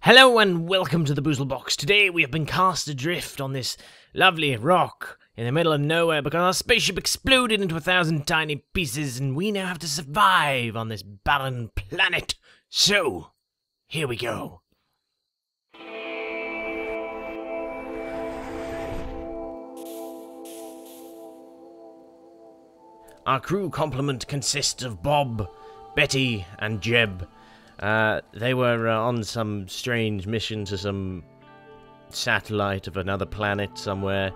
Hello and welcome to the BoozleBox. Today we have been cast adrift on this lovely rock in the middle of nowhere because our spaceship exploded into 1,000 tiny pieces and we now have to survive on this barren planet. So, here we go. Our crew complement consists of Bob, Betty and Jeb. They were on some strange mission to some satellite of another planet somewhere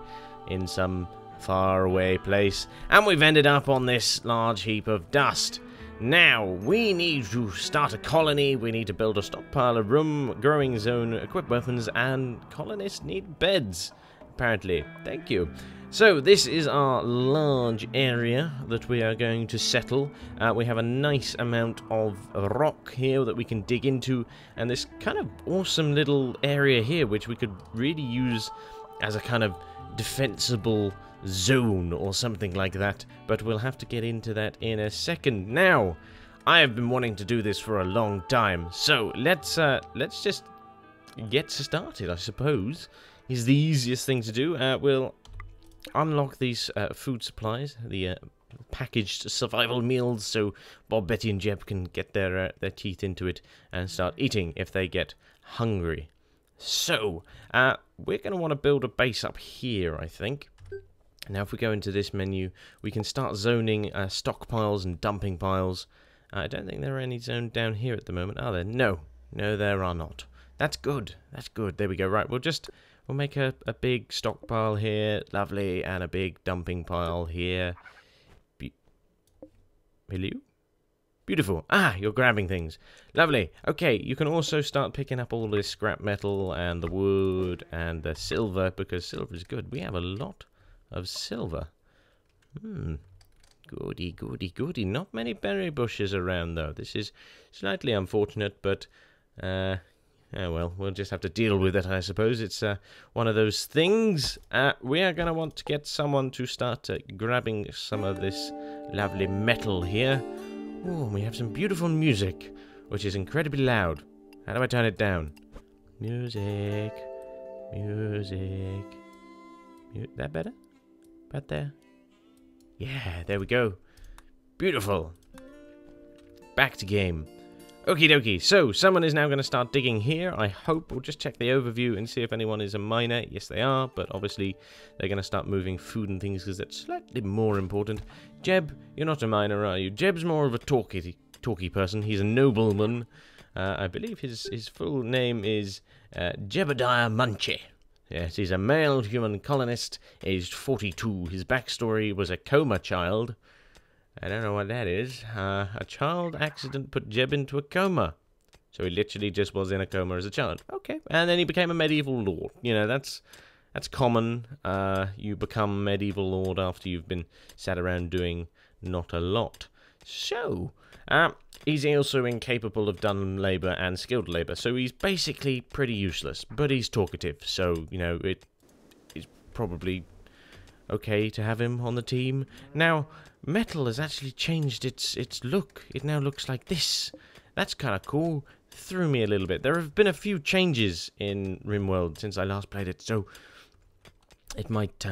in some faraway place, and we've ended up on this large heap of dust. Now, we need to start a colony, we need to build a stockpile of room, growing zone, equip weapons, and colonists need beds, apparently. Thank you. So, this is our large area that we are going to settle. We have a nice amount of rock here that we can dig into, and this kind of awesome little area here, which we could really use as a kind of defensible zone or something like that, but we'll have to get into that in a second. Now, I have been wanting to do this for a long time, so let's just get started, I suppose, is the easiest thing to do. We'll unlock these food supplies, the packaged survival meals, so Bob, Betty and Jeb can get their teeth into it and start eating if they get hungry. So, we're going to want to build a base up here, I think. Now, if we go into this menu, we can start zoning stockpiles and dumping piles. I don't think there are any zoned down here at the moment, are there? No, there are not. That's good. That's good. There we go. Right, we'll make a big stockpile here, lovely, and a big dumping pile here. Hello? Beautiful. Ah, you're grabbing things. Lovely. Okay, you can also start picking up all this scrap metal and the wood and the silver, because silver is good. We have a lot of silver. Goody, goody, goody. Not many berry bushes around, though. This is slightly unfortunate, but oh well, we'll just have to deal with it, I suppose. It's one of those things. We are going to want to get someone to start grabbing some of this lovely metal here. Oh, we have some beautiful music, which is incredibly loud. How do I turn it down? Music. That better? About there? Yeah, there we go. Beautiful. Back to game. Okie dokie, so someone is now going to start digging here, I hope. We'll just check the overview and see if anyone is a miner. Yes, they are, but obviously they're going to start moving food and things because that's slightly more important. Jeb, you're not a miner, are you? Jeb's more of a talky person. He's a nobleman. I believe his full name is Jebediah Munchie. Yes, he's a male human colonist, aged 42. His backstory was a coma child. I don't know what that is. A child accident put Jeb into a coma. So he literally just was in a coma as a child. Okay. And then he became a medieval lord. You know, that's common. You become medieval lord after you've been sat around doing not a lot. So, he's also incapable of done labour and skilled labour. So he's basically pretty useless. But he's talkative. So, you know, it is probably okay to have him on the team. Now, metal has actually changed its look. It now looks like this. That's kind of cool. Threw me a little bit. There have been a few changes in RimWorld since I last played it, so it might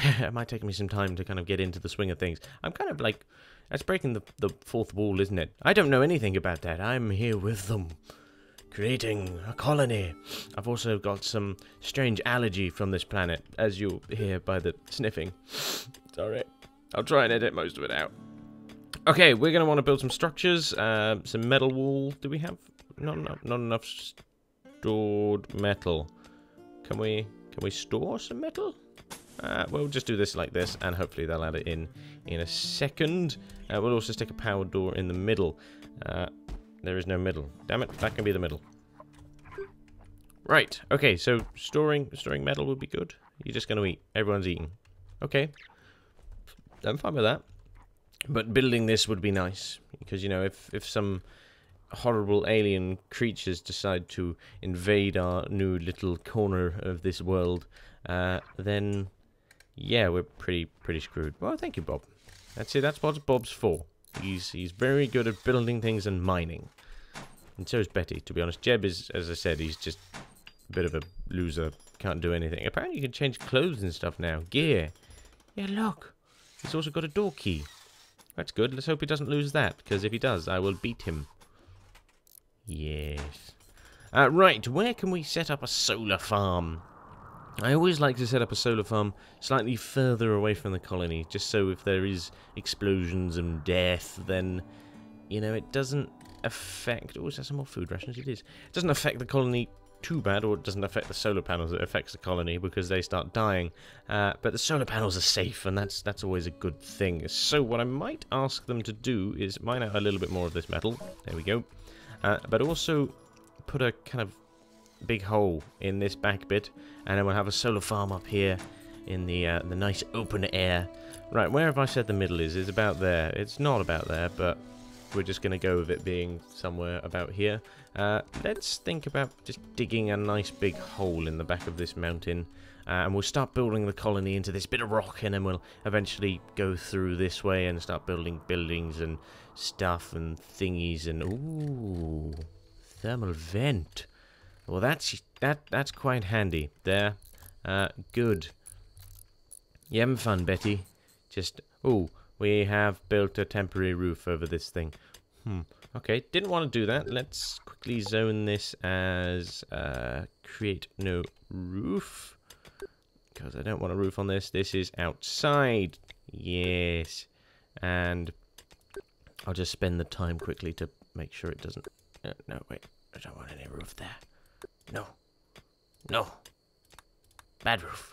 it might take me some time to kind of get into the swing of things. I'm kind of like, that's breaking the fourth wall, isn't it? I don't know anything about that. I'm here with them, creating a colony. I've also got some strange allergy from this planet, as you'll hear by the sniffing. Sorry. I'll try and edit most of it out. Okay, we're going to want to build some structures. Some metal wool. Do we have not enough stored metal? Can we store some metal? We'll just do this like this, and hopefully they'll add it in a second. We'll also stick a power door in the middle. There is no middle. Damn it, that can be the middle. Right, okay, so storing metal would be good. You're just going to eat. Everyone's eating. Okay. I'm fine with that. But building this would be nice. Because, you know, if some horrible alien creatures decide to invade our new little corner of this world, then, yeah, we're pretty screwed. Well, thank you, Bob. That's what Bob's for. He's very good at building things and mining. And so is Betty, to be honest. Jeb is, as I said, he's just a bit of a loser. Can't do anything. Apparently you can change clothes and stuff now. Gear. Yeah, look. He's also got a door key. That's good. Let's hope he doesn't lose that, because if he does, I will beat him. Yes. Right, where can we set up a solar farm? I always like to set up a solar farm slightly further away from the colony, just so if there is explosions and death, then, you know, it doesn't affect... Oh, is there some more food rations? It is. It doesn't affect the colony too bad, or it doesn't affect the solar panels. It affects the colony because they start dying. But the solar panels are safe, and that's always a good thing. So what I might ask them to do is mine out a little bit more of this metal. There we go. But also put a kind of big hole in this back bit, and then we'll have a solar farm up here in the nice open air. Right, where have I said the middle is? It's about there. It's not about there, but we're just going to go with it being somewhere about here. Let's think about just digging a nice big hole in the back of this mountain, and we'll start building the colony into this bit of rock, and then we'll eventually go through this way and start building buildings and stuff and thingies. And ooh, thermal vent. Well, that's quite handy there. Good. You having fun, Betty? Just, oh, we have built a temporary roof over this thing. Okay, didn't want to do that. Let's quickly zone this as create no roof, because I don't want a roof on this. This is outside. Yes. And I'll just spend the time quickly to make sure it doesn't... no, wait. I don't want any roof there. No. No. Bad roof.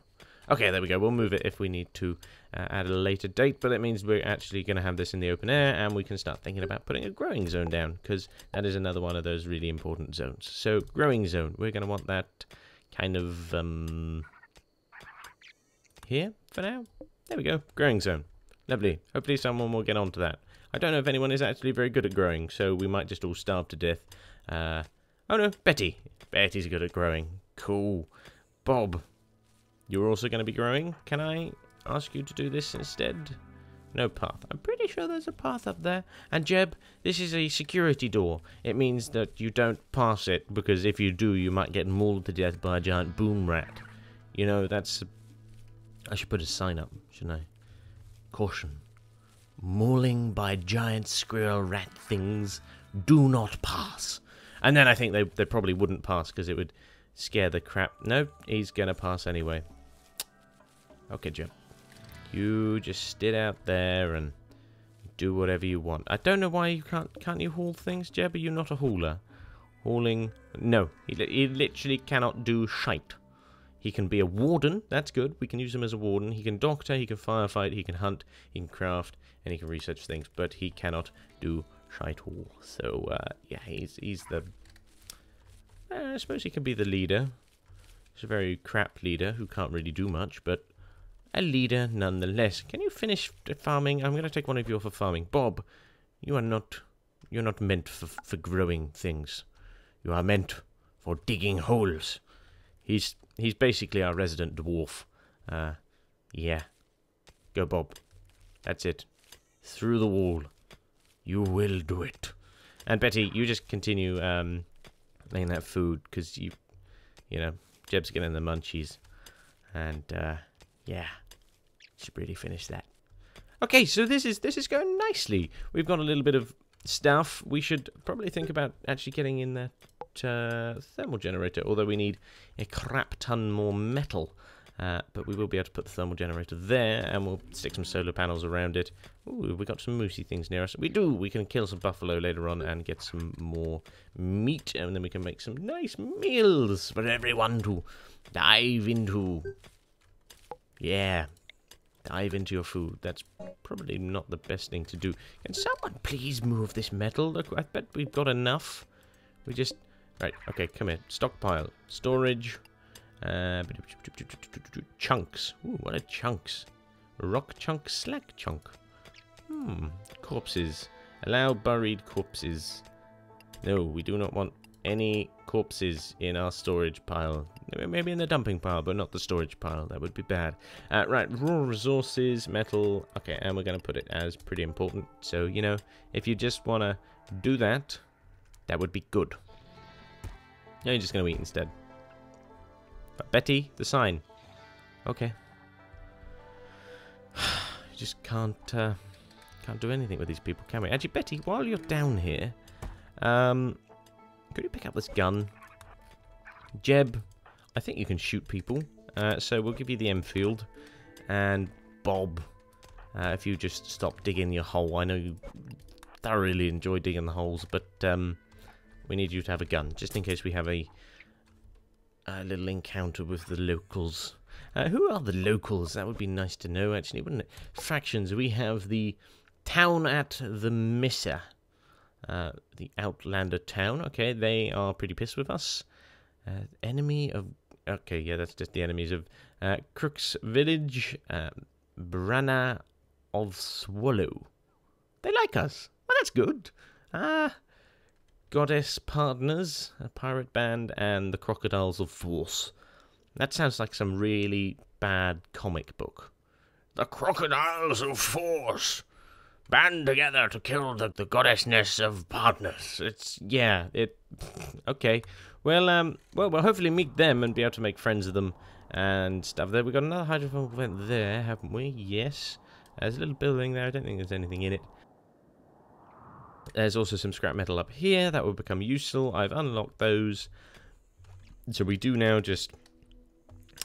Okay, there we go. We'll move it if we need to at a later date, but that means we're actually going to have this in the open air, and we can start thinking about putting a growing zone down, because that is another one of those really important zones. So, growing zone. We're going to want that kind of here for now. There we go. Growing zone. Lovely. Hopefully someone will get onto that. I don't know if anyone is actually very good at growing, so we might just all starve to death. Oh no, Betty. Betty's good at growing. Cool. Bob, you're also going to be growing. Can I ask you to do this instead? No path. I'm pretty sure there's a path up there. And Jeb, this is a security door. It means that you don't pass it, because if you do, you might get mauled to death by a giant boom rat. You know, that's... I should put a sign up, shouldn't I? Caution. Mauling by giant squirrel rat things. Do not pass. And then I think they probably wouldn't pass, because it would scare the crap. No, he's going to pass anyway. Okay, Jeb. You just sit out there and do whatever you want. I don't know why you can't you haul things, Jeb? Are you not a hauler? Hauling... No, he literally cannot do shite. He can be a warden, that's good. We can use him as a warden. He can doctor, he can firefight, he can hunt, he can craft, and he can research things, but he cannot do shite haul. So, yeah, he's the... I suppose he can be the leader. He's a very crap leader who can't really do much, but a leader nonetheless. Can you finish farming? I'm going to take one of you for farming. Bob, you're not meant for growing things. You are meant for digging holes. He's basically our resident dwarf. Yeah. Go, Bob. That's it. Through the wall. You will do it. And Betty, you just continue laying that food, because you know, Jeb's getting the munchies. And, yeah. Should really finish that. Okay, so this is going nicely. We've got a little bit of stuff. We should probably think about actually getting in that thermal generator, although we need a crap ton more metal. But we will be able to put the thermal generator there, and we'll stick some solar panels around it. Ooh, we got some moosey things near us. We do. We can kill some buffalo later on and get some more meat, and then we can make some nice meals for everyone to dive into. Yeah. Dive into your food. That's probably not the best thing to do. Can someone please move this metal? Look, I bet we've got enough. We just... Right, okay, come here. Stockpile. Storage. Chunks. Ooh, what are chunks? Rock chunk, slack chunk. Corpses. Allow buried corpses. No, we do not want any corpses in our storage pile. Maybe in the dumping pile, but not the storage pile. That would be bad. Right, raw resources, metal. Okay, and we're going to put it as pretty important. So, you know, if you just want to do that, That would be good. No, you're just going to eat instead. But Betty, the sign. Okay. You just can't do anything with these people, can we? Actually, Betty, while you're down here, could you pick up this gun? Jeb, I think you can shoot people. So we'll give you the Enfield. And Bob, if you just stop digging your hole. I know you thoroughly enjoy digging the holes, but we need you to have a gun, just in case we have a little encounter with the locals. Who are the locals? That would be nice to know, actually, wouldn't it? Factions. We have the town at the Misser. The Outlander town. Okay, they are pretty pissed with us. Enemy of... Okay, yeah, that's just the enemies of Crook's Village. Branna of Swallow. They like us. Well, that's good. Goddess Partners, a pirate band, and the Crocodiles of Force. That sounds like some really bad comic book. The Crocodiles of Force band together to kill the goddessness of partners. Okay. Well, we'll hopefully meet them and be able to make friends with them and stuff. There, we've got another hydrophone vent there, haven't we? Yes. There's a little building there. I don't think there's anything in it. There's also some scrap metal up here. That will become useful. I've unlocked those. So we do now just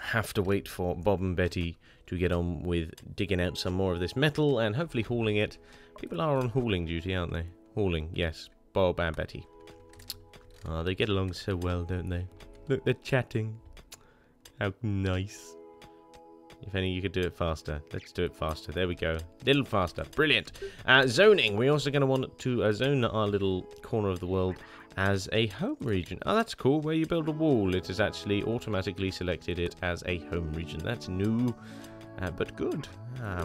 have to wait for Bob and Betty to get on with digging out some more of this metal and hopefully hauling it. People are on hauling duty, aren't they? Hauling, yes. Bob and Betty. Oh, they get along so well, don't they? Look, they're chatting. How nice. If only you could do it faster. Let's do it faster. There we go. A little faster. Brilliant. Zoning. We're also going to want to zone our little corner of the world as a home region. Oh, that's cool. Where you build a wall, it has actually automatically selected it as a home region. That's new, but good.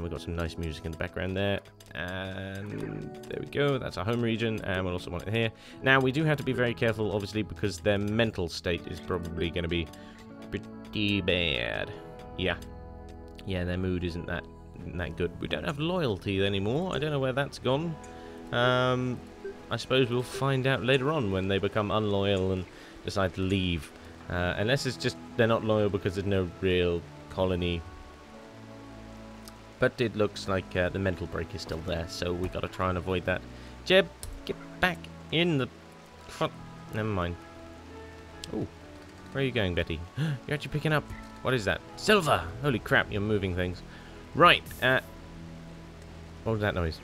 We've got some nice music in the background there. And there we go. That's our home region. And we'll also want it here. Now, we do have to be very careful, obviously, because their mental state is probably going to be pretty bad. Yeah. Yeah, their mood isn't that good. We don't have loyalty anymore. I don't know where that's gone. I suppose we'll find out later on when they become unloyal and decide to leave. Unless it's just they're not loyal because there's no real colony. But it looks like the mental break is still there, so we got to try and avoid that. Jeb, get back in the front. Never mind. Oh, where are you going, Betty? You're actually picking up. What is that? Silver! Holy crap, you're moving things. Right, what was that noise?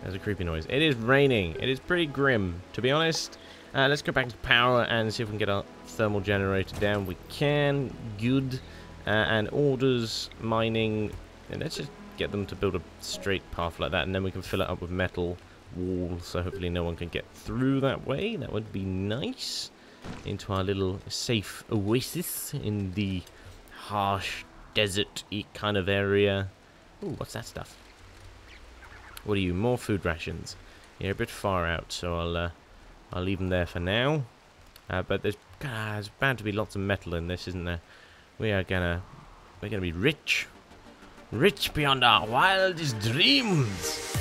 There's a creepy noise. It is raining. It is pretty grim, to be honest. Let's go back to power and see if we can get our thermal generator down. We can. Good. And orders, mining. And let's just get them to build a straight path like that, and then we can fill it up with metal walls, so hopefully no one can get through that way. That would be nice. Into our little safe oasis in the harsh desert-y kind of area. Ooh, what's that stuff? What are you? More food rations. You're a bit far out, so I'll leave them there for now. But there's bound to be lots of metal in this, isn't there? We're gonna be rich, rich beyond our wildest dreams.